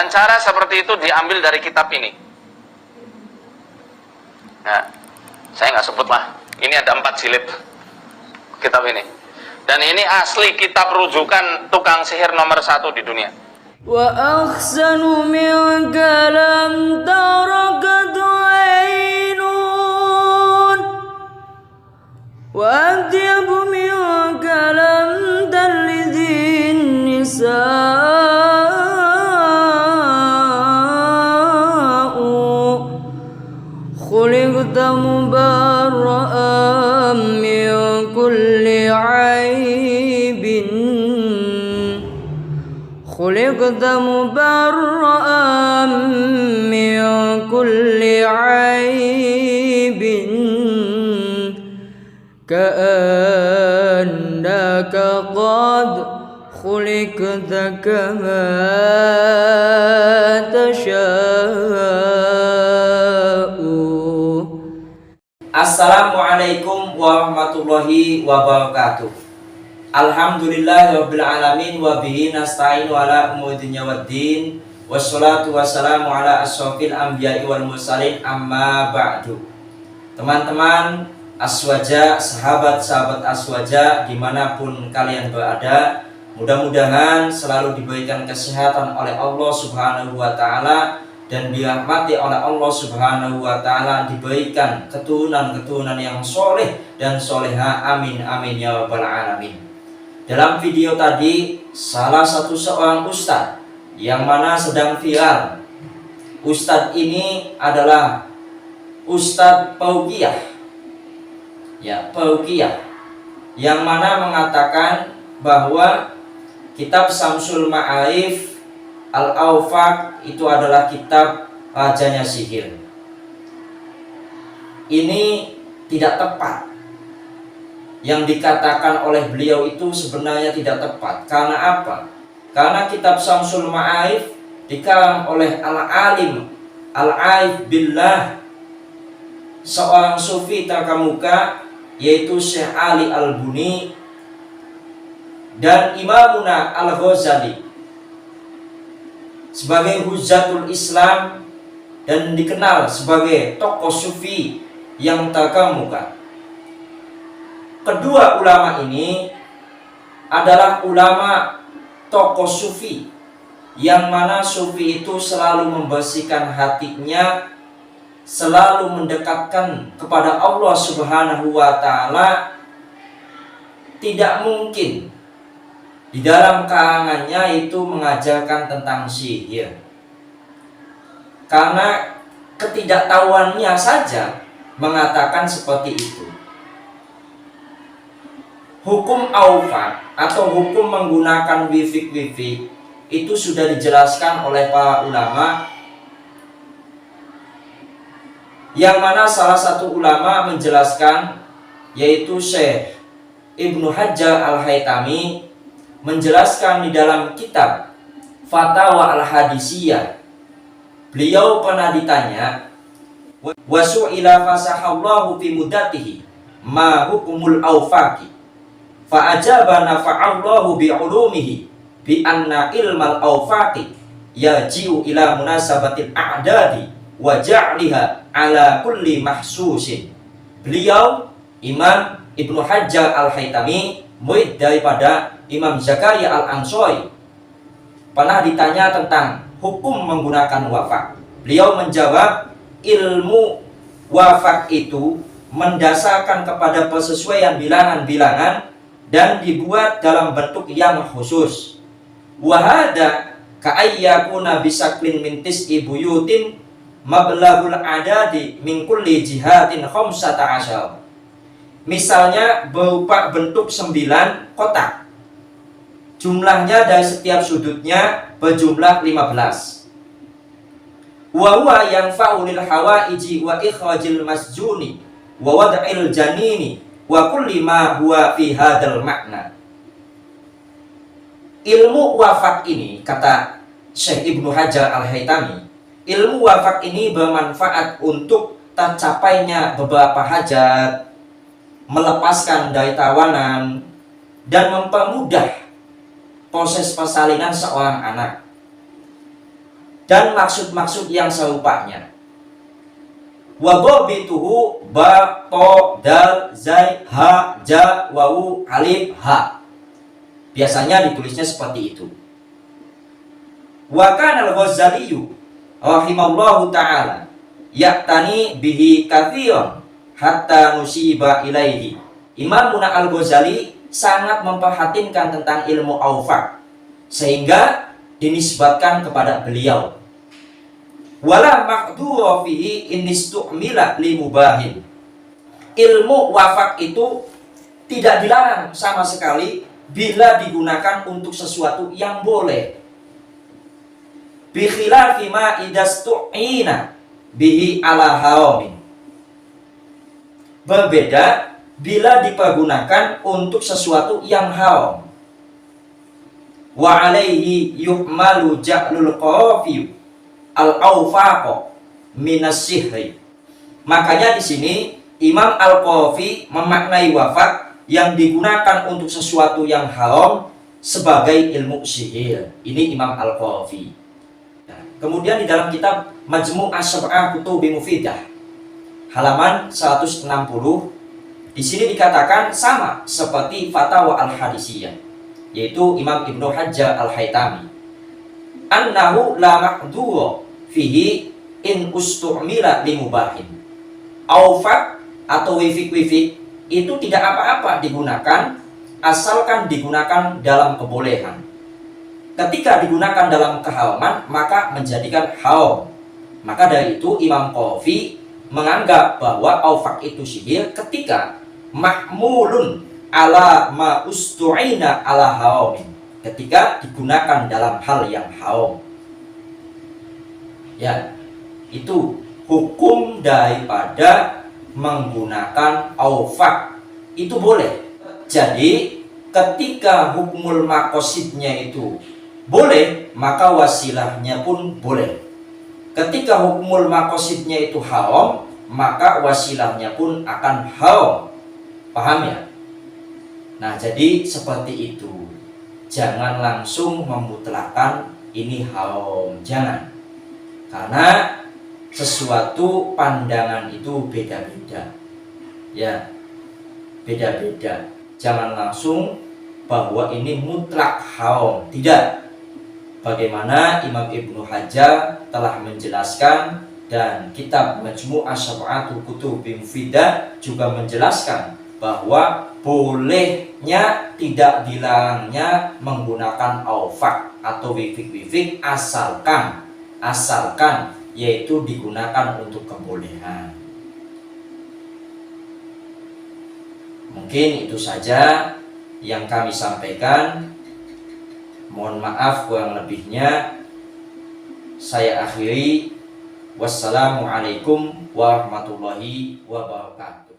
Dan cara seperti itu diambil dari kitab ini. Nah, saya nggak sebut lah. Ini ada 4 jilid kitab ini. Dan ini asli kitab rujukan tukang sihir nomor 1 di dunia. Wa ahsanu minka lam tarakatu aynun wa adyabu minka lam talidhin nisa'u khuliqta mubarra'an min kulli aibin خلقت مبرأ من كل عيب كأنك قد خلقت كما تشاء. Assalamualaikum warahmatullahi wabarakatuh. Alhamdulillahirabbil alamin wa bihi nasta'inu ala umuri dunya waddin wassalatu wassalamu ala asyrofil anbiya'i wal mursalin amma ba'du. Teman-teman Aswaja, sahabat-sahabat Aswaja dimanapun kalian berada, mudah-mudahan selalu diberikan kesehatan oleh Allah Subhanahu wa ta'ala dan dirahmati oleh Allah Subhanahu wa ta'ala, diberikan keturunan-keturunan yang soleh dan soleha, amin amin ya rabbal alamin. Dalam video tadi, salah satu seorang ustadz yang mana sedang viral. Ustadz ini adalah Ustadz Pauqiyah, ya, Pauqiyah, yang mana mengatakan bahwa kitab Syamsul Ma'arif Al-Awfaq itu adalah kitab rajanya sihir. Ini tidak tepat. Yang dikatakan oleh beliau itu sebenarnya tidak tepat. Karena apa? Karena kitab Syamsul Ma'arif dikalam oleh Al-Alim Al-Arif Billah, seorang sufi terkemuka, yaitu Syekh Ali Al-Buni dan Imamuna Al-Ghazali sebagai Hujjatul Islam dan dikenal sebagai tokoh sufi yang terkemuka. Kedua ulama ini adalah ulama tokoh sufi, yang mana sufi itu selalu membersihkan hatinya, selalu mendekatkan kepada Allah Subhanahu wa ta'ala. Tidak mungkin di dalam karangannya itu mengajarkan tentang sihir, karena ketidaktahuannya saja mengatakan seperti itu. Hukum awfaq atau hukum menggunakan wifik-wifik itu sudah dijelaskan oleh para ulama, yang mana salah satu ulama menjelaskan, yaitu Syekh Ibnu Hajar Al-Haytami, menjelaskan di dalam kitab Fatawa Al-Hadisiyah. Beliau pernah ditanya, wa su'ila fasahallahu fi muddatihi ma hukumul awfaqi fa ajaba nafa'allahu bi ulumihi bi anna ilmal awfaqi yaji'u ila munasabatil a'dadi wa ja'liha ala kulli mahsusin. Beliau Imam Ibnu Hajar Al-Haytami, murid daripada Imam Zakaria Al-Ansori, pernah ditanya tentang hukum menggunakan wafak. Beliau menjawab, ilmu wafak itu mendasarkan kepada persesuaian bilangan-bilangan dan dibuat dalam bentuk yang khusus. Wahada ka'ayyakuna bisaklin mintis ibuyutin mablagul adadi min kulli jihatin khamsata asyar. Misalnya berupa bentuk 9 kotak. Jumlahnya dari setiap sudutnya berjumlah 15. Wa huwa yanfa'u lil hawaiji wa ikhrajil masjuni wa wad'il janini wa kulli ma huwa fi hadzal makna. Ilmu wafak ini, kata Syekh Ibnu Hajar Al-Haytami, ilmu wafak ini bermanfaat untuk tercapainya beberapa hajat, melepaskan dari tawanan, dan mempermudah proses persalinan seorang anak. dan maksud-maksud yang serupanya. Wa dhabituhu ba to dal zai ha ja wawu alif ha. Biasanya ditulisnya seperti itu. Wa kana al-Ghazali rahimallahu taala ya'tani bihi katsiran hatta nusiba ilaihi. Imam Muna al-Ghazali sangat memperhatikan tentang ilmu awfaq sehingga dinisbatkan kepada beliau. Wala maqdura fihi in istu'mila li mubahin. Ilmu wafaq itu tidak dilarang sama sekali bila digunakan untuk sesuatu yang boleh. Bi khilafi ma idastu'ina bihi ala haramin. Berbeda bila dipergunakan untuk sesuatu yang haram. Wa alaihi yuhmalu ja'lul qafi al-awfaq minas sihri. Makanya di sini Imam Al-Qafi memaknai wafaq yang digunakan untuk sesuatu yang haram sebagai ilmu sihir. Ini Imam Al-Qafi. Nah, kemudian di dalam kitab Majmu' Asy-Syab'ah Kutubi Mufidah halaman 160 di sini dikatakan sama seperti Fatawa Al-Hadisiyah, yaitu Imam Ibnu Hajar Al-Haytami, annahu la maqdura fihi in ustu'mila li mubahin. Awfaq atau wifik-wifik itu tidak apa-apa digunakan asalkan digunakan dalam kebolehan. Ketika digunakan dalam keharaman maka menjadikan haram. Maka dari itu Imam Qafi menganggap bahwa awfaq itu sihir ketika mahmulun ala ma ustu'ina ala haramin, ketika digunakan dalam hal yang haram. Ya, itu hukum daripada menggunakan awfaq itu boleh. Jadi ketika hukmul maqasidnya itu boleh, maka wasilahnya pun boleh. Ketika hukmul maqasidnya itu haram, maka wasilahnya pun akan haram. Paham ya? Nah, jadi seperti itu. Jangan langsung memutlakkan ini haram, jangan. Karena sesuatu pandangan itu beda-beda. Ya, beda-beda. Jangan langsung bahwa ini mutlak haram. Tidak. Bagaimana Imam Ibnu Hajar telah menjelaskan dan kitab Majmu' Asy-Syab'ah Kutubi Mufidah juga menjelaskan bahwa bolehnya tidak dilarangnya menggunakan awfaq atau wifik-wifik asalkan yaitu digunakan untuk kebolehan. Mungkin itu saja yang kami sampaikan. Mohon maaf kurang lebihnya. Saya akhiri. Wassalamualaikum warahmatullahi wabarakatuh.